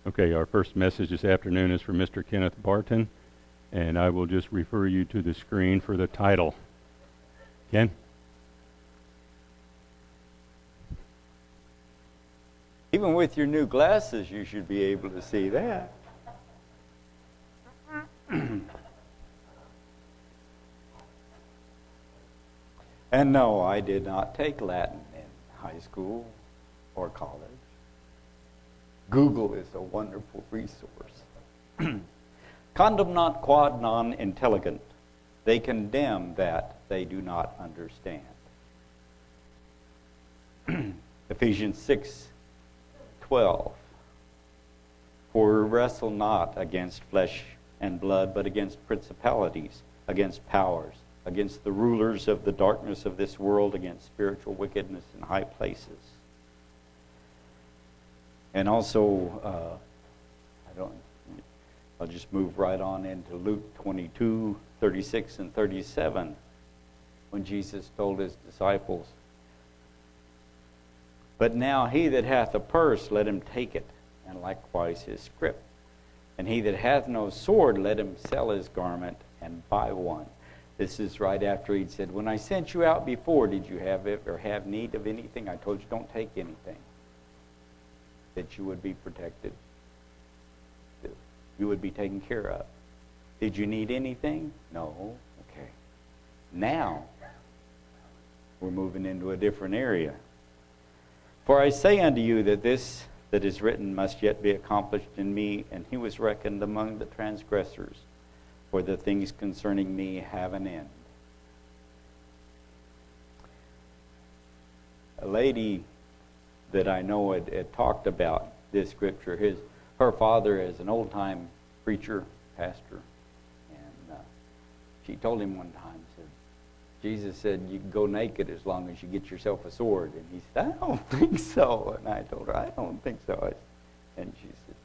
Okay, our first message this afternoon is from Mr. Kenneth Barton, and I will just refer you to the screen for the title. Ken? Even with your new glasses, you should be able to see that. And no, I did not take Latin in high school or college. Google is a wonderful resource. Condemnant Quod non Intellegunt. They condemn that they do not understand. Ephesians 6:12. For we wrestle not against flesh and blood, but against principalities, against powers, against the rulers of the darkness of this world, against spiritual wickedness in high places. And also, I'll just move right on into Luke 22:36 and 37, when Jesus told his disciples, "But now he that hath a purse, let him take it, and likewise his scrip. And he that hath no sword, let him sell his garment and buy one." This is right after he'd said, "When I sent you out before, did you have need of anything? I told you don't take anything, that you would be protected, that you would be taken care of. Did you need anything? No. Okay. Now, we're moving into a different area. For I say unto you that this that is written must yet be accomplished in me, and he was reckoned among the transgressors. For the things concerning me have an end." A lady that I know had talked about this scripture. Her father is an old-time preacher, pastor, and she told him one time, said, Jesus said you can go naked as long as you get yourself a sword. And he said, "I don't think so." And I told her, "I don't think so." And she said,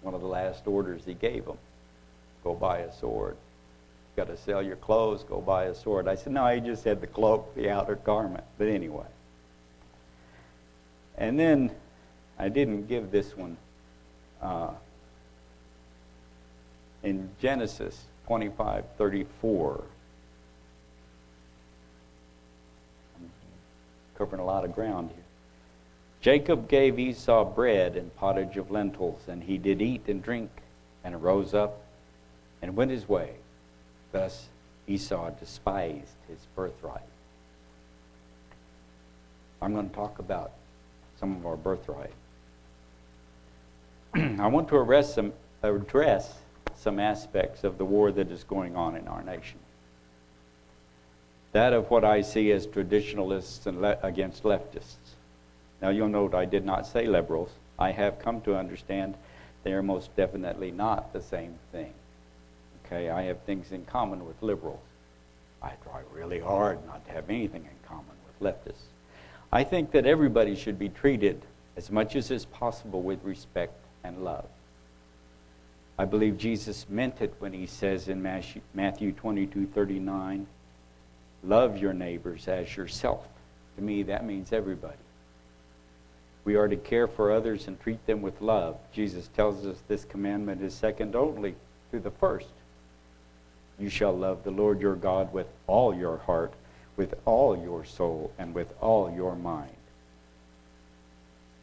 one of the last orders he gave him, go buy a sword. Got to sell your clothes, go buy a sword. I said, "No, he just had the cloak, the outer garment." But anyway. And then I didn't give this one. In Genesis 25:34, I'm covering a lot of ground here. Jacob gave Esau bread and pottage of lentils, and he did eat and drink, and arose up and went his way. Thus Esau despised his birthright. I'm going to talk about some of our birthright. I want to address some aspects of the war that is going on in our nation. That of what I see as traditionalists and against leftists. Now you'll note I did not say liberals. I have come to understand they are most definitely not the same thing. Okay, I have things in common with liberals. I try really hard not to have anything in common with leftists. I think that everybody should be treated as much as is possible with respect and love. I believe Jesus meant it when he says in Matthew 22:39, "Love your neighbors as yourself." To me, that means everybody. We are to care for others and treat them with love. Jesus tells us this commandment is second only to the first. You shall love the Lord your God with all your heart, with all your soul, and with all your mind.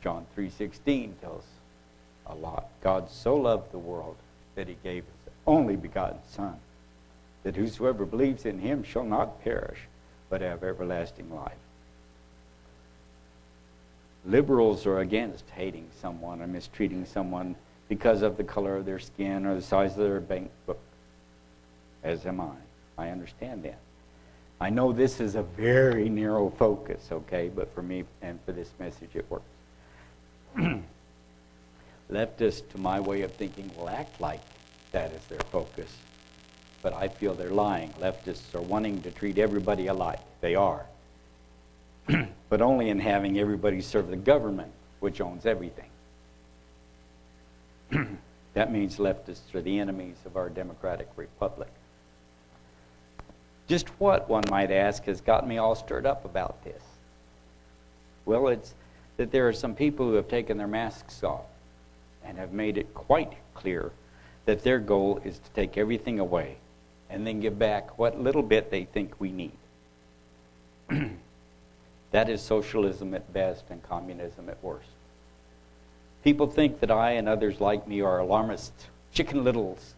John 3:16 tells a lot. God so loved the world that he gave his only begotten Son, that whosoever believes in him shall not perish, but have everlasting life. Liberals are against hating someone or mistreating someone because of the color of their skin or the size of their bank book, as am I. I understand that. I know this is a very narrow focus, okay, but for me and for this message it works. Leftists, to my way of thinking, will act like that is their focus, but I feel they're lying. Leftists are wanting to treat everybody alike. They are. But only in having everybody serve the government, which owns everything. That means leftists are the enemies of our democratic republic. Just what, one might ask, has got me all stirred up about this? Well, it's that there are some people who have taken their masks off. and have made it quite clear that their goal is to take everything away and then give back what little bit they think we need. That is socialism at best and communism at worst. People think that I and others like me are alarmist chicken littles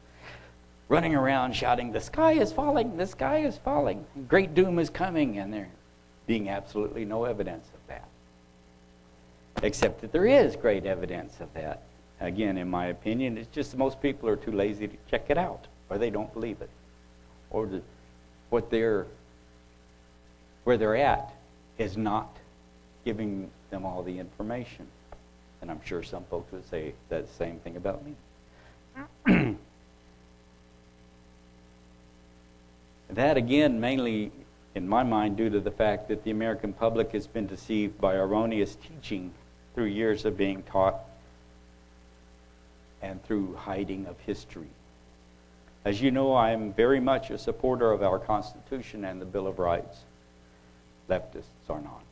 running around shouting, "The sky is falling, the sky is falling, great doom is coming," and there being absolutely no evidence of that. Except that there is great evidence of that. Again, in my opinion, it's just that most people are too lazy to check it out, or they don't believe it, or where they're at is not giving them all the information. And I'm sure some folks would say that same thing about me. That, again, mainly, in my mind, due to the fact that the American public has been deceived by erroneous teaching through years of being taught and through hiding of history. As you know, I am very much a supporter of our Constitution and the Bill of Rights. Leftists are not.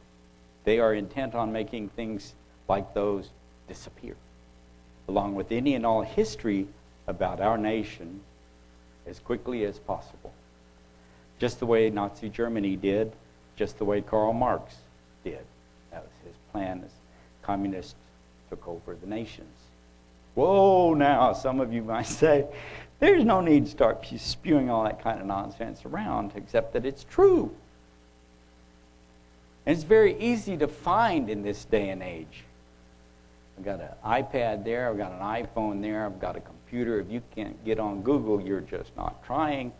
They are intent on making things like those disappear, along with any and all history about our nation, as quickly as possible. Just the way Nazi Germany did, just the way Karl Marx did. That was his plan as communists took over the nations. Whoa, now, some of you might say, there's no need to start spewing all that kind of nonsense around, except that it's true. And it's very easy to find in this day and age. I've got an iPad there, I've got an iPhone there, I've got a computer. If you can't get on Google, you're just not trying.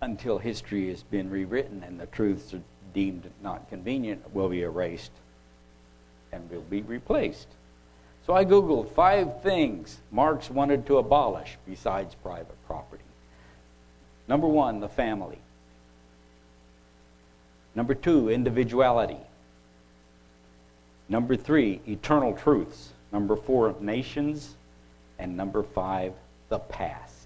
Until history has been rewritten and the truths are deemed not convenient, will be erased and will be replaced. So I Googled 5 things Marx wanted to abolish besides private property. Number 1, the family. Number 2, individuality. Number 3, eternal truths. Number 4, nations. And number 5, the past.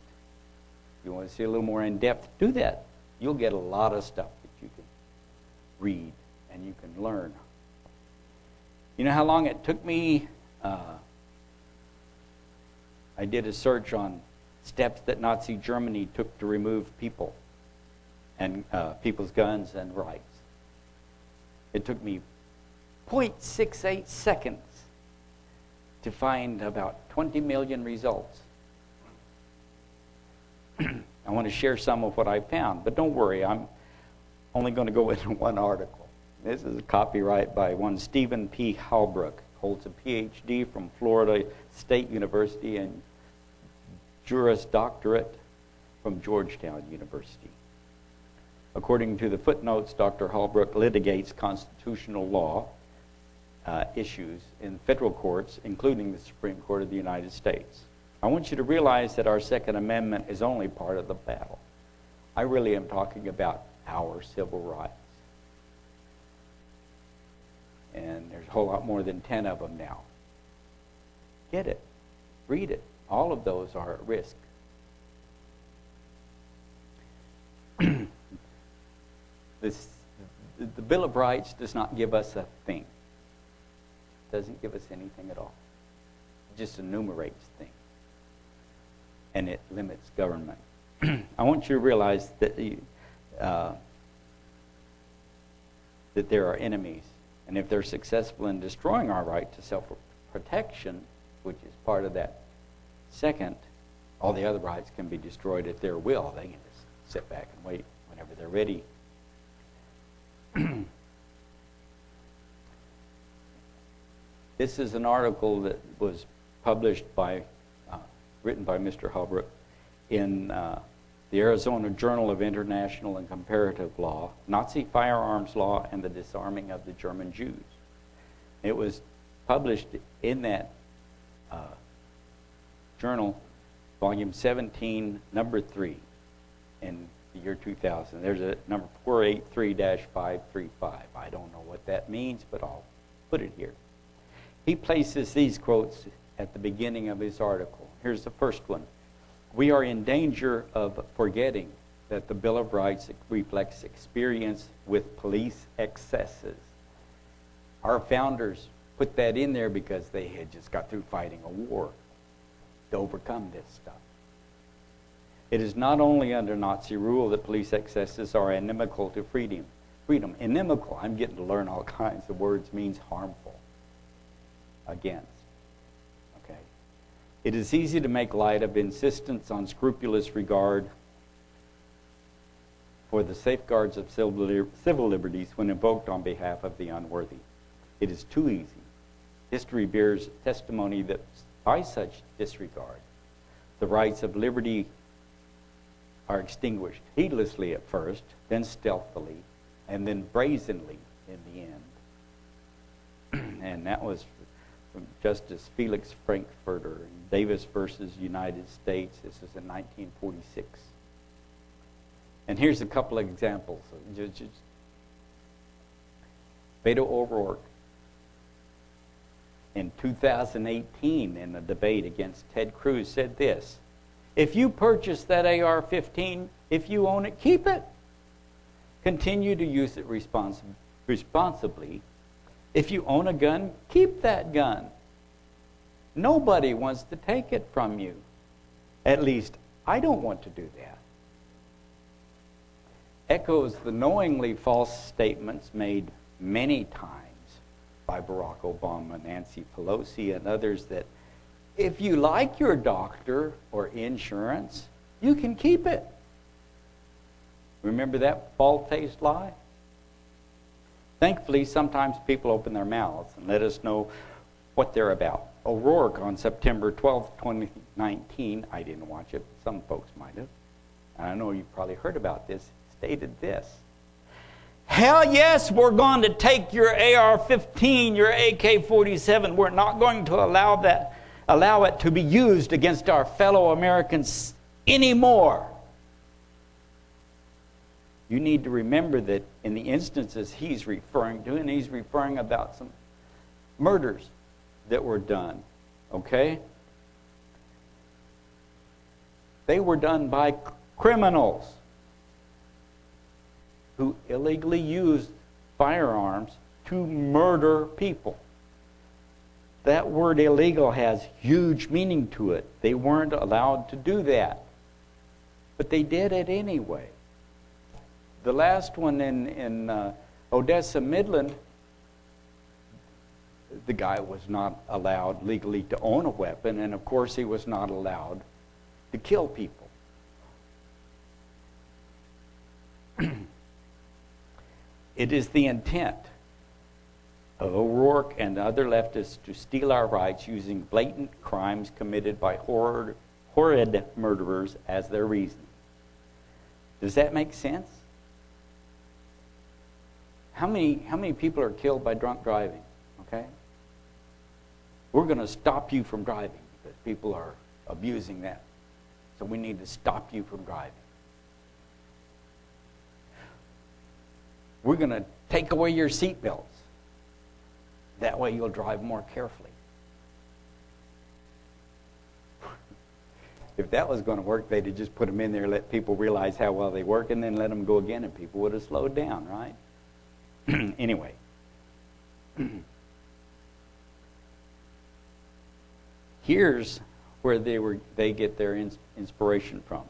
If you want to see a little more in depth, do that. You'll get a lot of stuff that you can read and you can learn. You know how long it took me? I did a search on steps that Nazi Germany took to remove people and people's guns and rights. It took me 0.68 seconds to find about 20 million results. I want to share some of what I found, but don't worry, I'm only going to go into one article. This is a copyright by one Stephen P. Halbrook, holds a PhD from Florida State University and Juris Doctorate from Georgetown University. According to the footnotes, Dr. Halbrook litigates constitutional law issues in federal courts, including the Supreme Court of the United States. I want you to realize that our Second Amendment is only part of the battle. I really am talking about our civil rights. And there's a whole lot more than 10 of them now. Get it. Read it. All of those are at risk. The Bill of Rights does not give us a thing. It doesn't give us anything at all. It just enumerates things. And it limits government. I want you to realize that that there are enemies. And if they're successful in destroying our right to self-protection, which is part of that second, all the other rights can be destroyed at their will. They can just sit back and wait whenever they're ready. This is an article that was published written by Mr. Halbrook in the Arizona Journal of International and Comparative Law, Nazi Firearms Law, and the Disarming of the German Jews. It was published in that journal, volume 17, number 3, in the year 2000. There's a number 483-535. I don't know what that means, but I'll put it here. He places these quotes at the beginning of his article. Here's the first one. We are in danger of forgetting that the Bill of Rights reflects experience with police excesses. Our founders put that in there because they had just got through fighting a war to overcome this stuff. It is not only under Nazi rule that police excesses are inimical to freedom. Inimical, I'm getting to learn all kinds of words, means harmful. Against. Okay. It is easy to make light of insistence on scrupulous regard for the safeguards of civil liberties when invoked on behalf of the unworthy. It is too easy. History bears testimony that by such disregard, the rights of liberty are extinguished heedlessly at first, then stealthily, and then brazenly in the end. And that was from Justice Felix Frankfurter in Davis versus United States. This is in 1946. And here's a couple of examples. Beto O'Rourke, in 2018, in a debate against Ted Cruz, said this: if you purchase that AR-15, if you own it, keep it. Continue to use it responsibly. If you own a gun, keep that gun. Nobody wants to take it from you. At least, I don't want to do that. Echoes the knowingly false statements made many times by Barack Obama, Nancy Pelosi, and others that if you like your doctor or insurance, you can keep it. Remember that bald-faced lie? Thankfully, sometimes people open their mouths and let us know what they're about. O'Rourke, on September 12, 2019, I didn't watch it, some folks might have, and I know you've probably heard about this, stated this: hell yes, we're going to take your AR-15, your AK-47. We're not going to allow it to be used against our fellow Americans anymore. You need to remember that in the instances he's referring to, and he's referring about some murders that were done, okay? They were done by criminals who illegally used firearms to murder people. That word illegal has huge meaning to it. They weren't allowed to do that. But they did it anyway. The last one in Odessa, Midland, the guy was not allowed legally to own a weapon, and of course he was not allowed to kill people. It is the intent of O'Rourke and other leftists to steal our rights using blatant crimes committed by horrid murderers as their reason. Does that make sense? How many people are killed by drunk driving? Okay? We're going to stop you from driving because people are abusing that. So we need to stop you from driving. We're going to take away your seatbelts. That way you'll drive more carefully. If that was going to work, they'd have just put them in there, let people realize how well they work, and then let them go again, and people would have slowed down, right? Anyway. Here's where they get their inspiration from.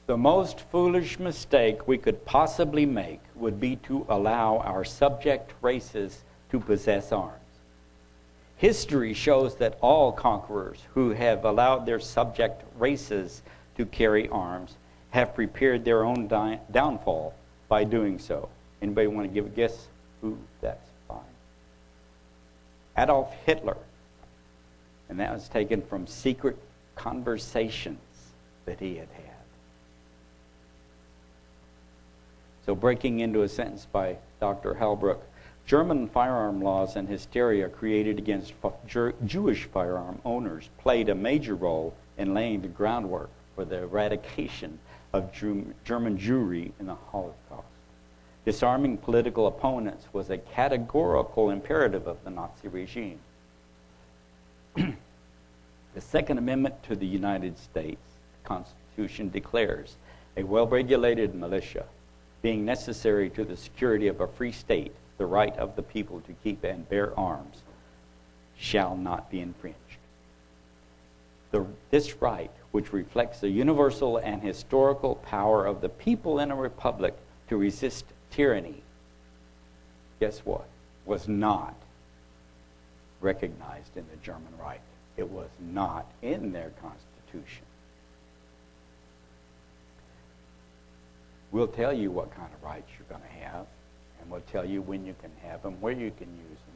The most foolish mistake we could possibly make would be to allow our subject races to possess arms. History shows that all conquerors who have allowed their subject races to carry arms have prepared their own downfall by doing so. Anybody want to give a guess who that's by? Adolf Hitler. And that was taken from secret conversations that he had had. So breaking into a sentence by Dr. Halbrook, German firearm laws and hysteria created against Jewish firearm owners played a major role in laying the groundwork for the eradication of German Jewry in the Holocaust. Disarming political opponents was a categorical imperative of the Nazi regime. The Second Amendment to the United States Constitution Constitution declares, a well-regulated militia, being necessary to the security of a free state, the right of the people to keep and bear arms, shall not be infringed. This right, which reflects the universal and historical power of the people in a republic to resist tyranny, guess what? Was not recognized in the German Reich. It was not in their constitution. We'll tell you what kind of rights you're going to have, and we'll tell you when you can have them, where you can use them,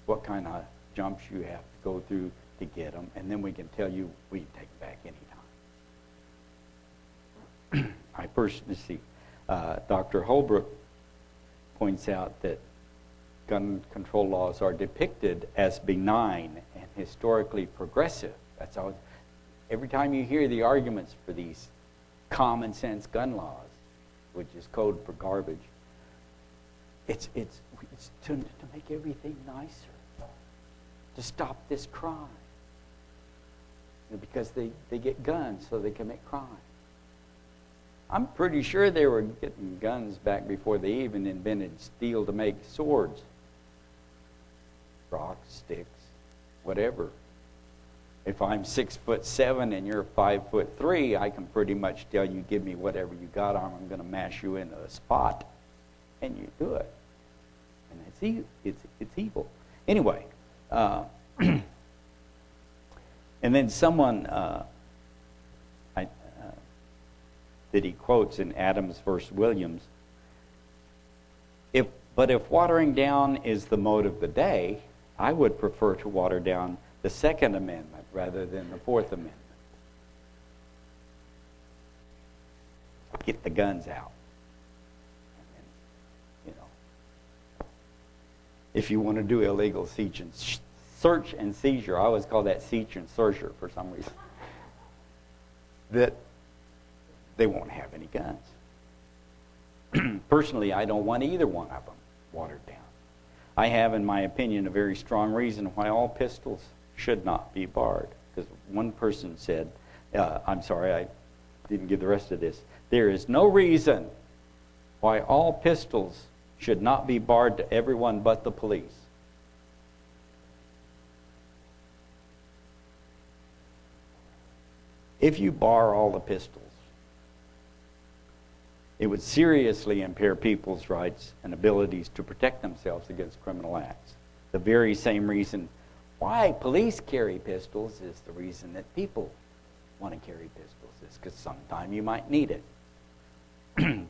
what kind of jumps you have to go through to get them, and then we can tell you we can take them back anytime. I personally see Dr. Holbrook points out that gun control laws are depicted as benign and historically progressive. That's always, every time you hear the arguments for these common sense gun laws, which is code for garbage, it's to make everything nicer, to stop this crime. Because they get guns so they commit crime. I'm pretty sure they were getting guns back before they even invented steel to make swords. Rocks, sticks, whatever. If I'm 6'7" and you're 5'3", I can pretty much tell you, give me whatever you got on, I'm going to mash you into a spot, and you do it. And it's evil. Anyway, and then someone that he quotes in Adams versus Williams, but if watering down is the mode of the day, I would prefer to water down the Second Amendment rather than the Fourth Amendment. Get the guns out. And then, if you want to do illegal search and seizure, I always call that siege and seizure for some reason, that they won't have any guns. Personally, I don't want either one of them watered down. I have, in my opinion, a very strong reason why all pistols should not be barred. Because one person said, I'm sorry, I didn't give the rest of this. There is no reason why all pistols should not be barred to everyone but the police. If you bar all the pistols, it would seriously impair people's rights and abilities to protect themselves against criminal acts. The very same reason why police carry pistols is the reason that people want to carry pistols, is because sometime you might need it.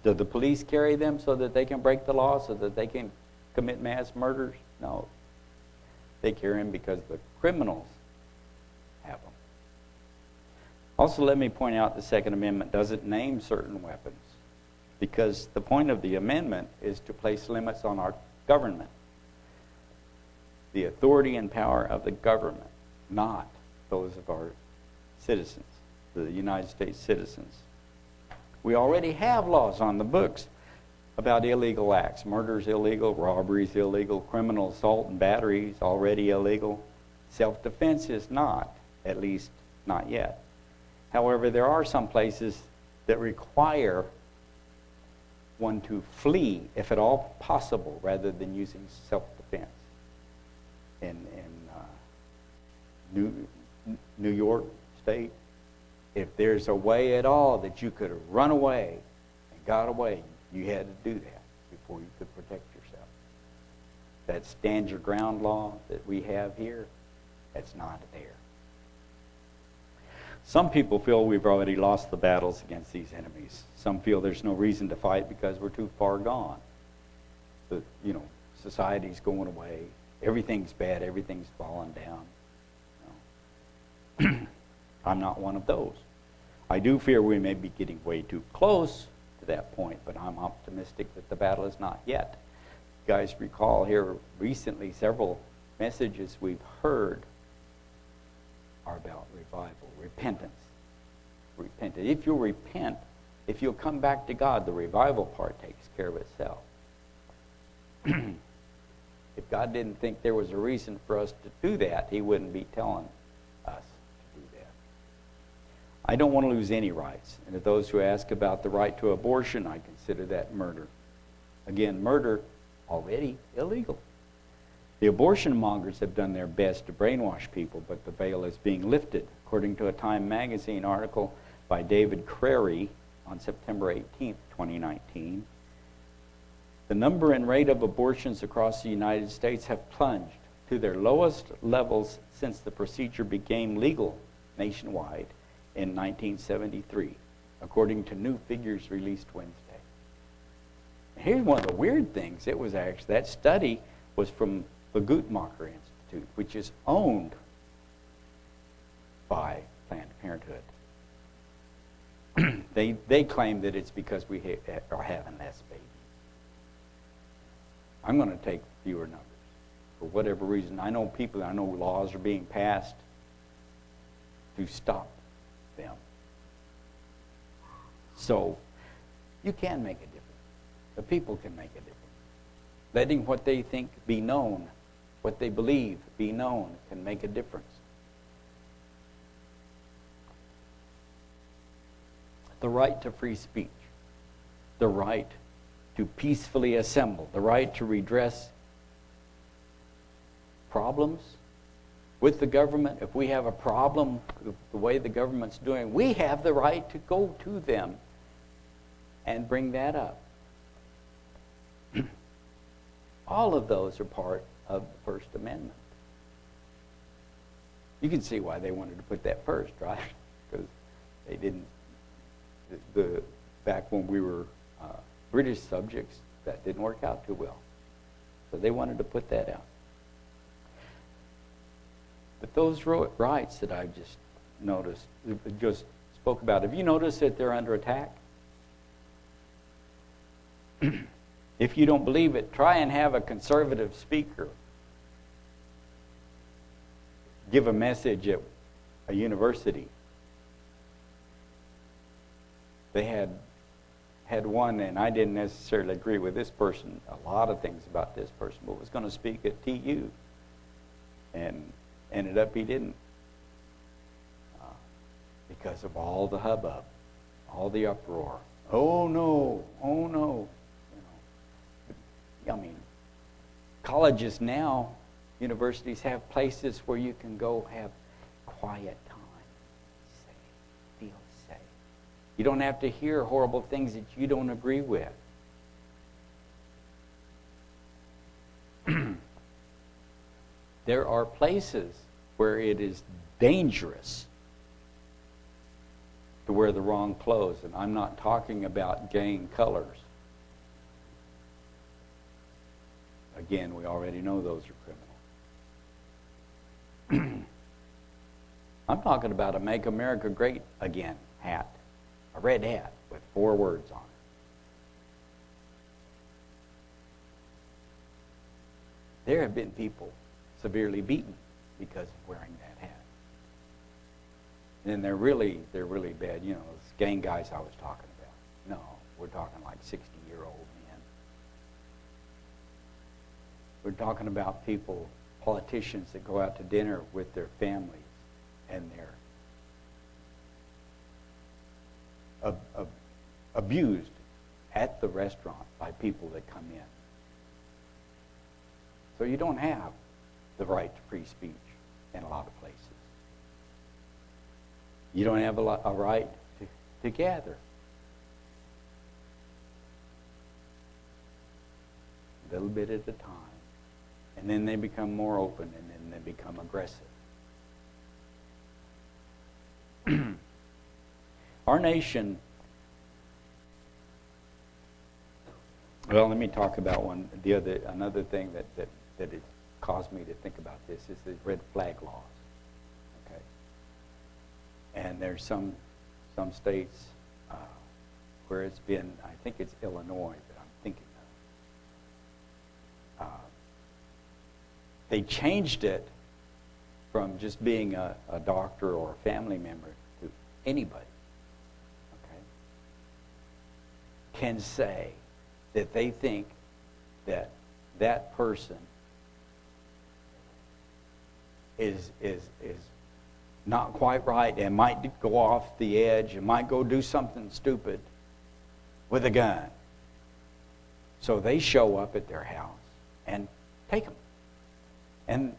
Do the police carry them so that they can break the law, so that they can commit mass murders? No. They carry them because the criminals have them. Also, let me point out the Second Amendment doesn't name certain weapons, because the point of the amendment is to place limits on our government. The authority and power of the government, not those of our citizens, the United States citizens. We already have laws on the books about illegal acts. Murder's illegal, robbery's illegal, criminal assault and battery is already illegal. Self-defense is not, at least not yet. However, there are some places that require one to flee, if at all possible, rather than using self-defense. In New York State, if there's a way at all that you could have run away and got away, you had to do that before you could protect yourself. That stand your ground law that we have here, that's not there. Some people feel we've already lost the battles against these enemies. Some feel there's no reason to fight because we're too far gone. Society's going away. Everything's bad. Everything's falling down. I'm not one of those. I do fear we may be getting way too close to that point, but I'm optimistic that the battle is not yet. You guys recall here recently several messages we've heard are about revival, repentance. If you'll repent, if you'll come back to God, the revival part takes care of itself. If God didn't think there was a reason for us to do that, He wouldn't be telling us to do that. I don't want to lose any rights. And to those who ask about the right to abortion, I consider that murder. Again, murder, already illegal. The abortion mongers have done their best to brainwash people, but the veil is being lifted. According to a Time magazine article by David Crary on September 18th, 2019, the number and rate of abortions across the United States have plunged to their lowest levels since the procedure became legal nationwide in 1973, according to new figures released Wednesday. Here's one of the weird things. It was actually, that study was from the Guttmacher Institute, which is owned by Planned Parenthood. They claim that it's because we are having less babies. I'm going to take fewer numbers. For whatever reason, I know laws are being passed to stop them. So, you can make a difference. The people can make a difference. Letting what they think be known, what they believe be known, can make a difference. The right to free speech, the right to peacefully assemble, the right to redress problems with the government. If we have a problem with the way the government's doing, we have the right to go to them and bring that up. All of those are part of the First Amendment. You can see why they wanted to put that first, right? Because they didn't, back when we were British subjects, that didn't work out too well. So they wanted to put that out. But those rights that I just noticed, just spoke about, have you noticed that they're under attack? If you don't believe it, try and have a conservative speaker give a message at a university. They had one, and I didn't necessarily agree with this person, a lot of things about this person, but was going to speak at TU. And ended up he didn't. Because of all the hubbub, all the uproar. Oh no, oh no. I mean, colleges now, universities have places where you can go have quiet time, feel safe. You don't have to hear horrible things that you don't agree with. There are places where it is dangerous to wear the wrong clothes, and I'm not talking about gang colors. Again, we already know those are criminal. I'm talking about a Make America Great Again hat, a red hat with 4 words on it. There have been people severely beaten because of wearing that hat. And they're really bad. You know, those gang guys I was talking about. No, we're talking like 60-year-old men. We're talking about people, politicians that go out to dinner with their families and they're abused at the restaurant by people that come in. So you don't have the right to free speech in a lot of places. You don't have a right to gather. A little bit at a time. And then they become more open, and then they become aggressive. Our nation, well, let me talk about another thing that it caused me to think about this is the red flag laws. Okay, and there's some states where it's been, I think it's Illinois that I'm thinking of. They changed it from just being a doctor or a family member to anybody, okay, can say that they think that that person is not quite right and might go off the edge and might go do something stupid with a gun. So they show up at their house and take them. And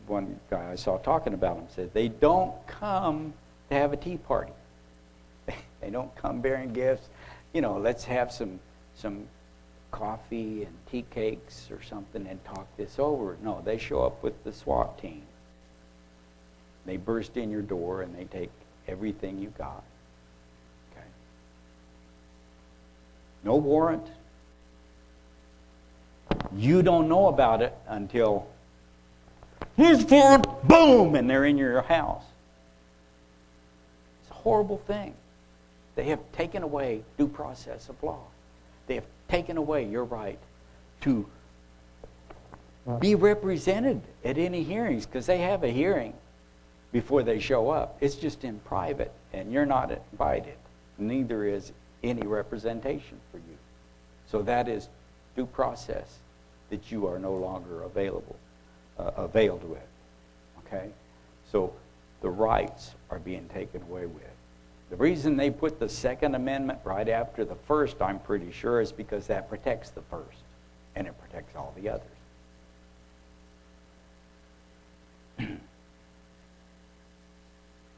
one guy I saw talking about them said they don't come to have a tea party. They don't come bearing gifts. Let's have some coffee and tea cakes or something and talk this over. No, they show up with the SWAT team. They burst in your door and they take everything you got. Okay. No warrant. You don't know about it until his warrant, boom, and they're in your house. It's a horrible thing. They have taken away due process of law. They have taken away your right to be represented at any hearings, because they have a hearing before they show up. It's just in private, and you're not invited. Neither is any representation for you. So that is due process that you are no longer availed with. Okay? So the rights are being taken away with. The reason they put the Second Amendment right after the First, I'm pretty sure, is because that protects the First, and it protects all the others.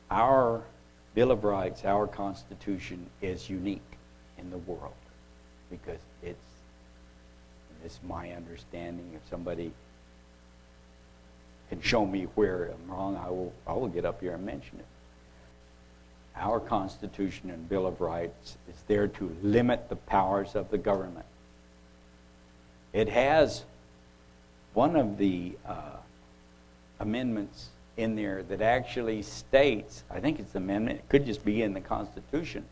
Our Bill of Rights, our Constitution, is unique in the world because it's my understanding. If somebody can show me where I'm wrong, I will get up here and mention it. Our Constitution and Bill of Rights is there to limit the powers of the government. It has one of the amendments in there that actually states, I think it's an amendment, it could just be in the Constitution,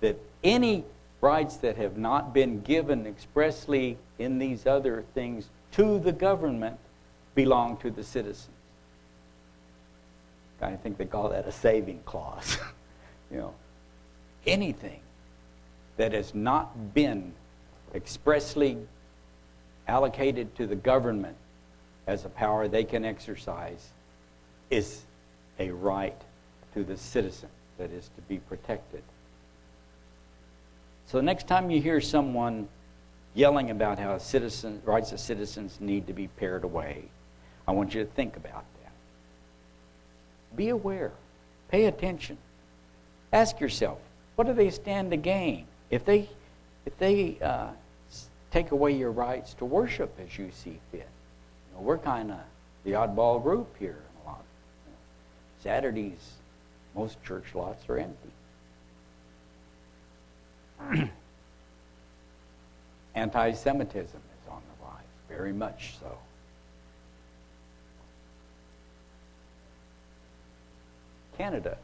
that any rights that have not been given expressly in these other things to the government belong to the citizens. I think they call that a saving clause. Anything that has not been expressly allocated to the government as a power they can exercise is a right to the citizen that is to be protected. So next time you hear someone yelling about how rights of citizens need to be pared away, I want you to think about that. Be aware. Pay attention. Ask yourself, what do they stand to gain if they take away your rights to worship as you see fit? We're kind of the oddball group here. Saturdays, most church lots are empty. Anti-Semitism is on the rise, very much so. Canada.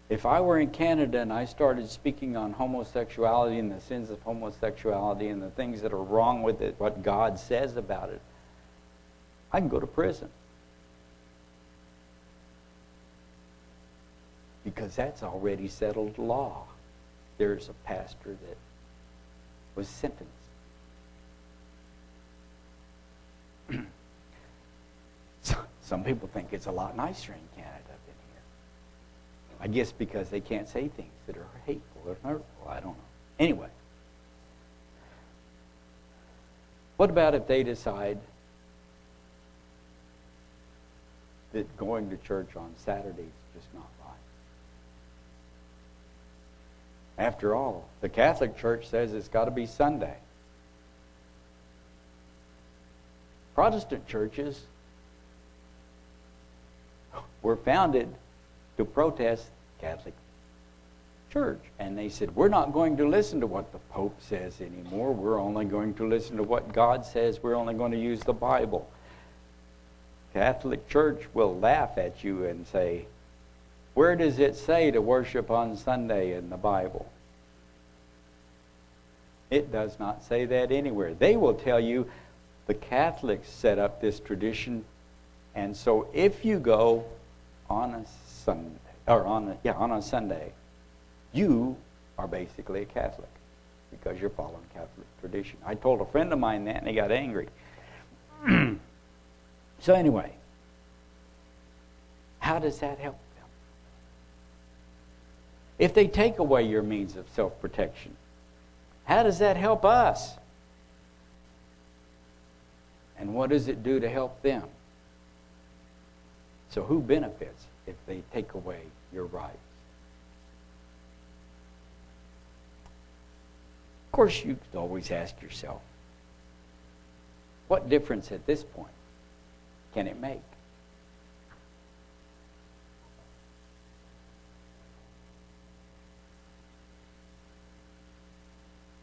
If I were in Canada and I started speaking on homosexuality and the sins of homosexuality and the things that are wrong with it, what God says about it, I can go to prison. Because that's already settled law. There's a pastor that was sentenced. Some people think it's a lot nicer in Canada than here. I guess because they can't say things that are hateful or hurtful. I don't know. Anyway. What about if they decide that going to church on Saturday is just not right? After all, the Catholic Church says it's got to be Sunday. Protestant churches were founded to protest Catholic Church. And they said, we're not going to listen to what the Pope says anymore. We're only going to listen to what God says. We're only going to use the Bible. Catholic Church will laugh at you and say, where does it say to worship on Sunday in the Bible? It does not say that anywhere. They will tell you the Catholics set up this tradition, and so if you go on a Sunday, on a Sunday, you are basically a Catholic because you're following Catholic tradition. I told a friend of mine that, and he got angry. So anyway, How does that help them? If they take away your means of self-protection, how does that help us? And what does it do to help them? So who benefits if they take away your rights? Of course, you could always ask yourself, what difference at this point can it make?